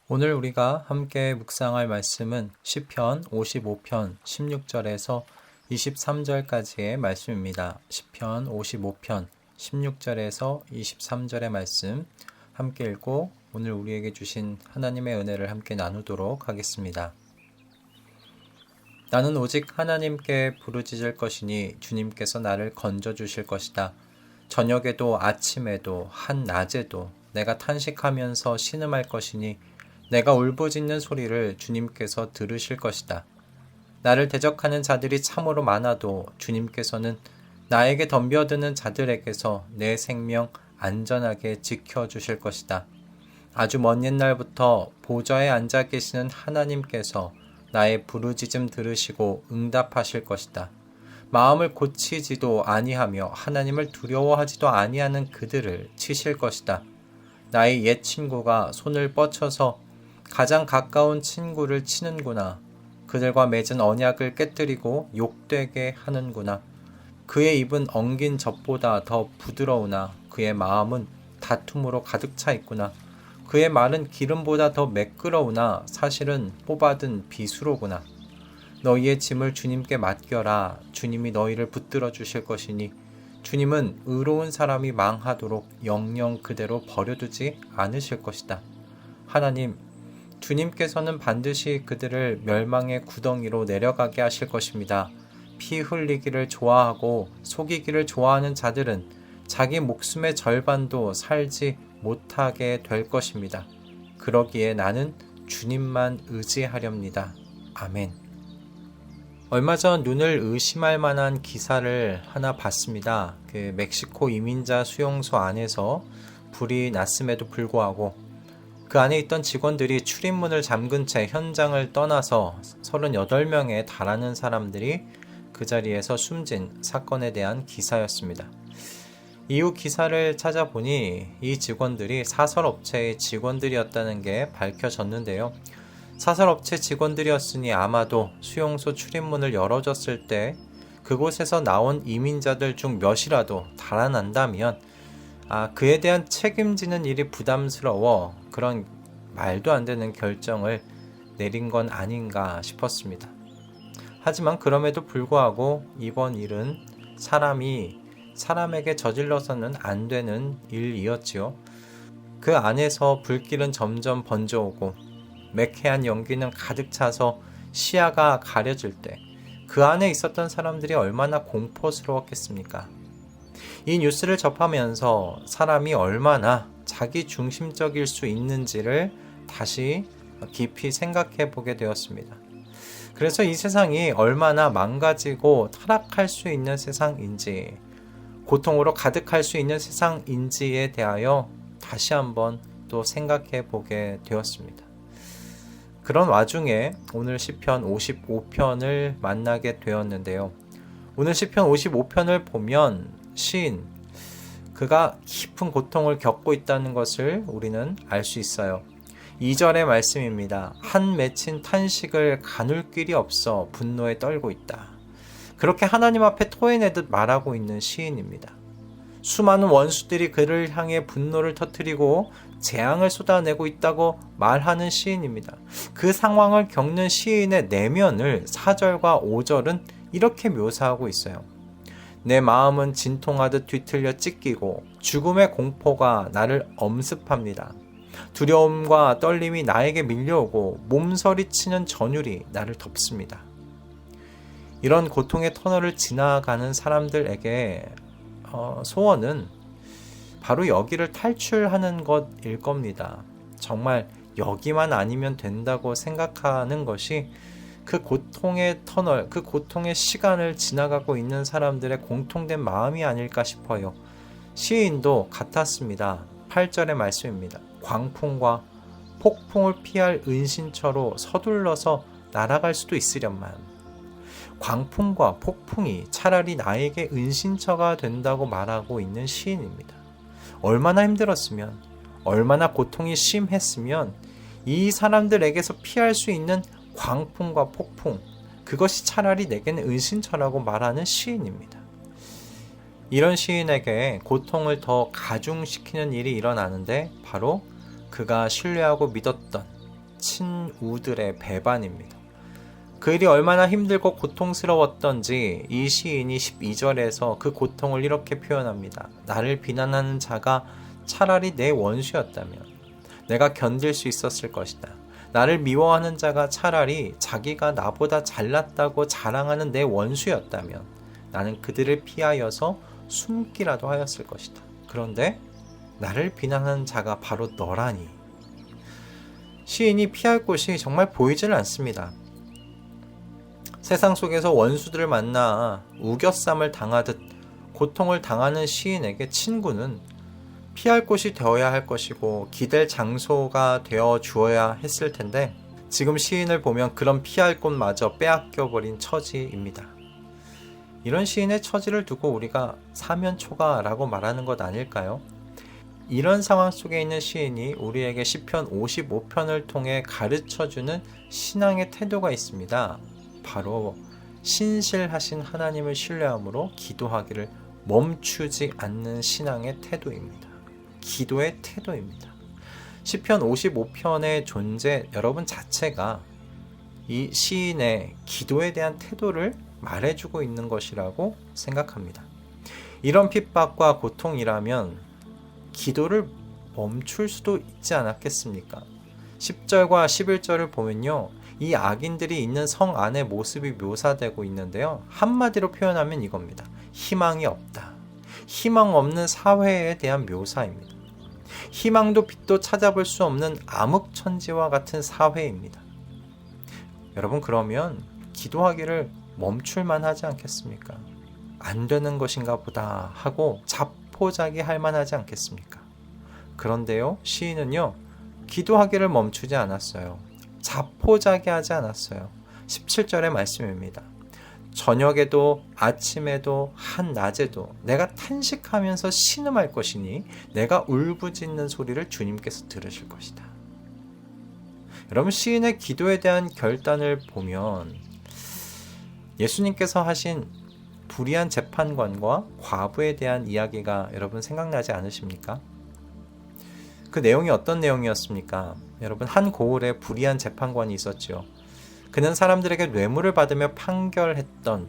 오늘 우리가 함께 묵상할 말씀은 시편 55편 16절에서 23절까지의 말씀입니다. 시편 55편 16절에서 23절의 말씀 함께 읽고 오늘 우리에게 주신 하나님의 은혜를 함께 나누도록 하겠습니다. 나는 오직 하나님께 부르짖을 것이니 주님께서 나를 건져주실 것이다. 저녁에도 아침에도 한낮에도 내가 탄식하면서 신음할 것이니 내가 울부짖는 소리를 주님께서 들으실 것이다. 나를 대적하는 자들이 참으로 많아도 주님께서는 나에게 덤벼드는 자들에게서 내 생명 안전하게 지켜주실 것이다. 아주 먼 옛날부터 보좌에 앉아 계시는 하나님께서 나의 부르짖음 들으시고 응답하실 것이다. 마음을 고치지도 아니하며 하나님을 두려워하지도 아니하는 그들을 치실 것이다. 나의 옛 친구가 손을 뻗쳐서 가장 가까운 친구를 치는구나. 그들과 맺은 언약을 깨뜨리고 욕되게 하는구나. 그의 입은 엉긴 젖보다 더 부드러우나 그의 마음은 다툼으로 가득 차 있구나. 그의 말은 기름보다 더 매끄러우나 사실은 뽑아든 비수로구나. 너희의 짐을 주님께 맡겨라. 주님이 너희를 붙들어 주실 것이니 주님은 의로운 사람이 망하도록 영영 그대로 버려두지 않으실 것이다. 하나님, 주님께서는 반드시 그들을 멸망의 구덩이로 내려가게 하실 것입니다. 피 흘리기를 좋아하고 속이기를 좋아하는 자들은 자기 목숨의 절반도 살지 못하게 될 것입니다. 그러기에 나는 주님만 의지하렵니다. 아멘. 얼마 전 눈을 의심할 만한 기사를 하나 봤습니다. 멕시코 이민자 수용소 안에서 불이 났음에도 불구하고 그 안에 있던 직원들이 출입문을 잠근 채 현장을 떠나서 38명에 달하는 사람들이 그 자리에서 숨진 사건에 대한 기사였습니다. 이후 기사를 찾아보니 이 직원들이 사설업체의 직원들이었다는 게 밝혀졌는데요. 사설업체 직원들이었으니 아마도 수용소 출입문을 열어줬을 때 그곳에서 나온 이민자들 중 몇이라도 달아난다면 그에 대한 책임지는 일이 부담스러워 그런 말도 안 되는 결정을 내린 건 아닌가 싶었습니다. 하지만 그럼에도 불구하고 이번 일은 사람이 사람에게 저질러서는 안 되는 일이었지요. 그 안에서 불길은 점점 번져오고 매캐한 연기는 가득 차서 시야가 가려질 때 그 안에 있었던 사람들이 얼마나 공포스러웠겠습니까? 이 뉴스를 접하면서 사람이 얼마나 자기 중심적일 수 있는지를 다시 깊이 생각해 보게 되었습니다. 그래서 이 세상이 얼마나 망가지고 타락할 수 있는 세상인지, 고통으로 가득할 수 있는 세상인지에 대하여 다시 한번 또 생각해 보게 되었습니다. 그런 와중에 오늘 시편 55편을 만나게 되었는데요. 오늘 시편 55편을 보면 시인, 그가 깊은 고통을 겪고 있다는 것을 우리는 알 수 있어요. 2절의 말씀입니다. 한 맺힌 탄식을 가눌 길이 없어 분노에 떨고 있다. 그렇게 하나님 앞에 토해내듯 말하고 있는 시인입니다. 수많은 원수들이 그를 향해 분노를 터뜨리고 재앙을 쏟아내고 있다고 말하는 시인입니다. 그 상황을 겪는 시인의 내면을 4절과 5절은 이렇게 묘사하고 있어요. 내 마음은 진통하듯 뒤틀려 찢기고 죽음의 공포가 나를 엄습합니다. 두려움과 떨림이 나에게 밀려오고 몸서리치는 전율이 나를 덮습니다. 이런 고통의 터널을 지나가는 사람들에게 소원은 바로 여기를 탈출하는 것일 겁니다. 정말 여기만 아니면 된다고 생각하는 것이 그 고통의 터널, 그 고통의 시간을 지나가고 있는 사람들의 공통된 마음이 아닐까 싶어요. 시인도 같았습니다. 8절의 말씀입니다. 광풍과 폭풍을 피할 은신처로 서둘러서 날아갈 수도 있으련만. 광풍과 폭풍이 차라리 나에게 은신처가 된다고 말하고 있는 시인입니다. 얼마나 힘들었으면, 얼마나 고통이 심했으면 이 사람들에게서 피할 수 있는 광풍과 폭풍, 그것이 차라리 내게는 은신처라고 말하는 시인입니다. 이런 시인에게 고통을 더 가중시키는 일이 일어나는데 바로 그가 신뢰하고 믿었던 친우들의 배반입니다. 그 일이 얼마나 힘들고 고통스러웠던지 이 시인이 12절에서 그 고통을 이렇게 표현합니다. 나를 비난하는 자가 차라리 내 원수였다면 내가 견딜 수 있었을 것이다. 나를 미워하는 자가 차라리 자기가 나보다 잘났다고 자랑하는 내 원수였다면 나는 그들을 피하여서 숨기라도 하였을 것이다. 그런데 나를 비난하는 자가 바로 너라니. 시인이 피할 곳이 정말 보이질 않습니다. 세상 속에서 원수들을 만나 우겨쌈을 당하듯 고통을 당하는 시인에게 친구는 피할 곳이 되어야 할 것이고 기댈 장소가 되어 주어야 했을 텐데 지금 시인을 보면 그런 피할 곳마저 빼앗겨버린 처지입니다. 이런 시인의 처지를 두고 우리가 사면초가라고 말하는 것 아닐까요? 이런 상황 속에 있는 시인이 우리에게 시편 55편을 통해 가르쳐주는 신앙의 태도가 있습니다. 바로 신실하신 하나님을 신뢰함으로 기도하기를 멈추지 않는 신앙의 태도입니다. 기도의 태도입니다. 시편 55편의 존재 여러분 자체가 이 시인의 기도에 대한 태도를 말해주고 있는 것이라고 생각합니다. 이런 핍박과 고통이라면 기도를 멈출 수도 있지 않았겠습니까? 10절과 11절을 보면요, 이 악인들이 있는 성 안의 모습이 묘사되고 있는데요, 한마디로 표현하면 이겁니다. 희망이 없다. 희망 없는 사회에 대한 묘사입니다. 희망도 빛도 찾아볼 수 없는 암흑천지와 같은 사회입니다. 여러분, 그러면 기도하기를 멈출만 하지 않겠습니까? 안 되는 것인가 보다 하고 자포자기 할 만하지 않겠습니까? 그런데요, 시인은요, 기도하기를 멈추지 않았어요. 자포자기하지 않았어요. 17절의 말씀입니다. 저녁에도 아침에도 한낮에도 내가 탄식하면서 신음할 것이니 내가 울부짖는 소리를 주님께서 들으실 것이다. 여러분, 시인의 기도에 대한 결단을 보면 예수님께서 하신 불의한 재판관과 과부에 대한 이야기가 여러분 생각나지 않으십니까? 그 내용이 어떤 내용이었습니까? 여러분, 한 고을에 불의한 재판관이 있었죠. 그는 사람들에게 뇌물을 받으며 판결했던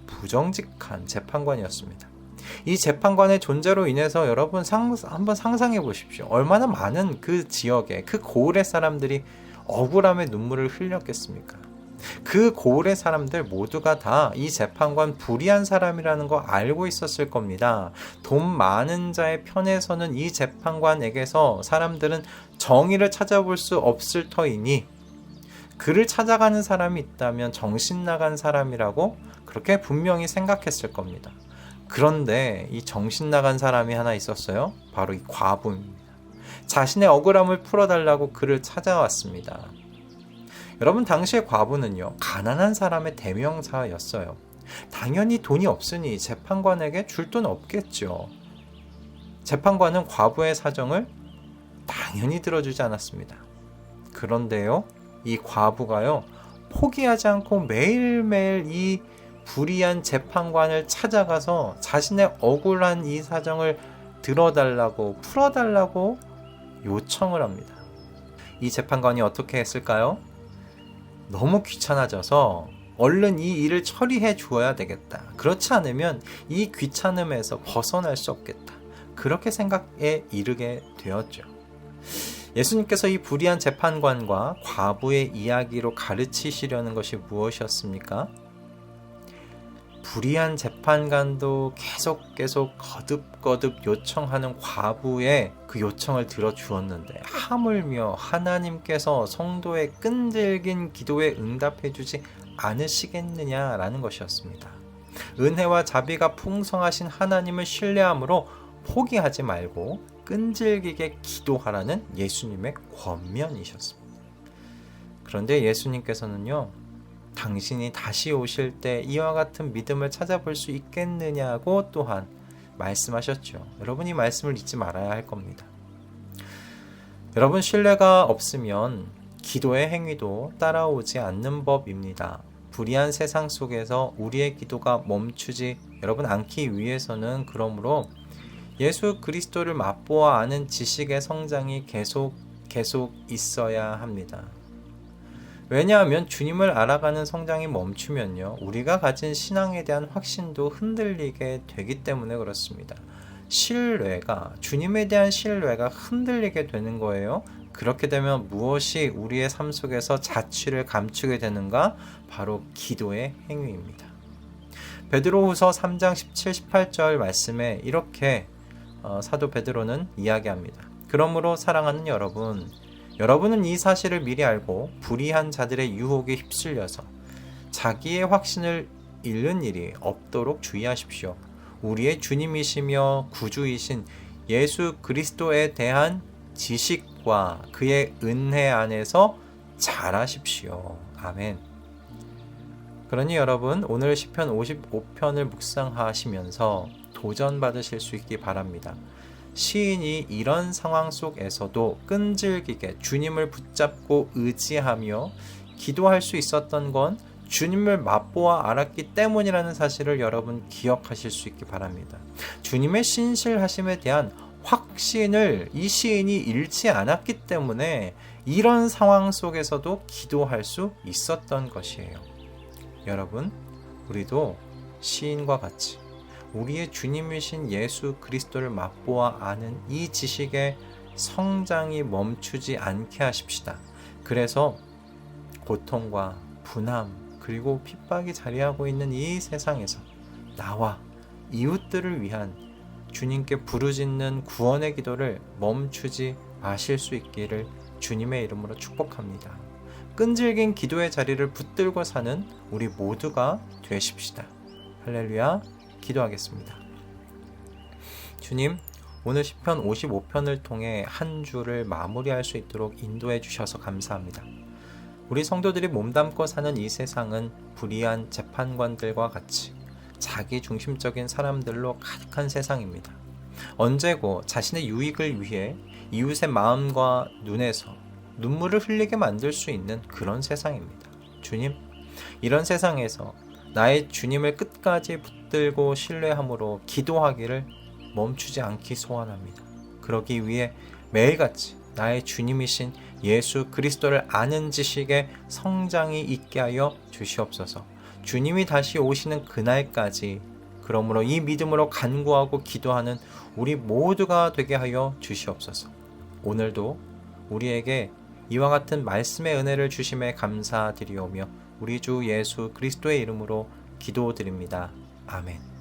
부정직한 재판관이었습니다. 이 재판관의 존재로 인해서 여러분 한번 상상해 보십시오. 얼마나 많은 그 지역에, 그 고을의 사람들이 억울함의 눈물을 흘렸겠습니까? 그 고을의 사람들 모두가 다 이 재판관 불의한 사람이라는 거 알고 있었을 겁니다. 돈 많은 자의 편에서는 이 재판관에게서 사람들은 정의를 찾아볼 수 없을 터이니 그를 찾아가는 사람이 있다면 정신 나간 사람이라고 그렇게 분명히 생각했을 겁니다. 그런데 이 정신 나간 사람이 하나 있었어요. 바로 이 과부입니다. 자신의 억울함을 풀어달라고 그를 찾아왔습니다. 여러분, 당시의 과부는요, 가난한 사람의 대명사였어요. 당연히 돈이 없으니 재판관에게 줄 돈 없겠죠. 재판관은 과부의 사정을 당연히 들어주지 않았습니다. 그런데요, 이 과부가요, 포기하지 않고 매일매일 이 불의한 재판관을 찾아가서 자신의 억울한 이 사정을 들어달라고, 풀어달라고 요청을 합니다. 이 재판관이 어떻게 했을까요? 너무 귀찮아져서 얼른 이 일을 처리해 주어야 되겠다. 그렇지 않으면 이 귀찮음에서 벗어날 수 없겠다. 그렇게 생각에 이르게 되었죠. 예수님께서 이 불의한 재판관과 과부의 이야기로 가르치시려는 것이 무엇이었습니까? 불의한 재판관도 계속 거듭거듭 요청하는 과부의 그 요청을 들어주었는데 하물며 하나님께서 성도의 끈질긴 기도에 응답해주지 않으시겠느냐라는 것이었습니다. 은혜와 자비가 풍성하신 하나님을 신뢰함으로 포기하지 말고 끈질기게 기도하라는 예수님의 권면이셨습니다. 그런데 예수님께서는요, 당신이 다시 오실 때 이와 같은 믿음을 찾아볼 수 있겠느냐고 또한 말씀하셨죠. 여러분, 이 말씀을 잊지 말아야 할 겁니다. 여러분, 신뢰가 없으면 기도의 행위도 따라오지 않는 법입니다. 불의한 세상 속에서 우리의 기도가 멈추지 여러분 않기 위해서는 그러므로 예수 그리스도를 맛보아 아는 지식의 성장이 계속 있어야 합니다. 왜냐하면 주님을 알아가는 성장이 멈추면요, 우리가 가진 신앙에 대한 확신도 흔들리게 되기 때문에 그렇습니다. 주님에 대한 신뢰가 흔들리게 되는 거예요. 그렇게 되면 무엇이 우리의 삶 속에서 자취를 감추게 되는가? 바로 기도의 행위입니다. 베드로후서 3장 17, 18절 말씀에 이렇게 사도 베드로는 이야기합니다. 그러므로 사랑하는 여러분은 이 사실을 미리 알고 불의한 자들의 유혹에 휩쓸려서 자기의 확신을 잃는 일이 없도록 주의하십시오. 우리의 주님이시며 구주이신 예수 그리스도에 대한 지식과 그의 은혜 안에서 잘하십시오. 아멘. 그러니 여러분, 오늘 시편 55편을 묵상하시면서 도전받으실 수 있기 바랍니다. 시인이 이런 상황 속에서도 끈질기게 주님을 붙잡고 의지하며 기도할 수 있었던 건 주님을 맛보아 알았기 때문이라는 사실을 여러분 기억하실 수 있기 바랍니다. 주님의 신실하심에 대한 확신을 이 시인이 잃지 않았기 때문에 이런 상황 속에서도 기도할 수 있었던 것이에요. 여러분, 우리도 시인과 같이 우리의 주님이신 예수 그리스도를 맛보아 아는 이 지식의 성장이 멈추지 않게 하십시다. 그래서 고통과 분함 그리고 핍박이 자리하고 있는 이 세상에서 나와 이웃들을 위한 주님께 부르짖는 구원의 기도를 멈추지 마실 수 있기를 주님의 이름으로 축복합니다. 끈질긴 기도의 자리를 붙들고 사는 우리 모두가 되십시다. 할렐루야. 기도하겠습니다. 주님, 오늘 시편 55편을 통해 한 주를 마무리할 수 있도록 인도해 주셔서 감사합니다. 우리 성도들이 몸담고 사는 이 세상은 불의한 재판관들과 같이 자기 중심적인 사람들로 가득한 세상입니다. 언제고 자신의 유익을 위해 이웃의 마음과 눈에서 눈물을 흘리게 만들 수 있는 그런 세상입니다. 주님, 이런 세상에서 나의 주님을 끝까지 붙들고 신뢰함으로 기도하기를 멈추지 않기 소원합니다. 그러기 위해 매일같이 나의 주님이신 예수 그리스도를 아는 지식에 성장이 있게 하여 주시옵소서. 주님이 다시 오시는 그날까지 그러므로 이 믿음으로 간구하고 기도하는 우리 모두가 되게 하여 주시옵소서. 오늘도 우리에게 이와 같은 말씀의 은혜를 주심에 감사드리오며 우리 주 예수 그리스도의 이름으로 기도드립니다. 아멘.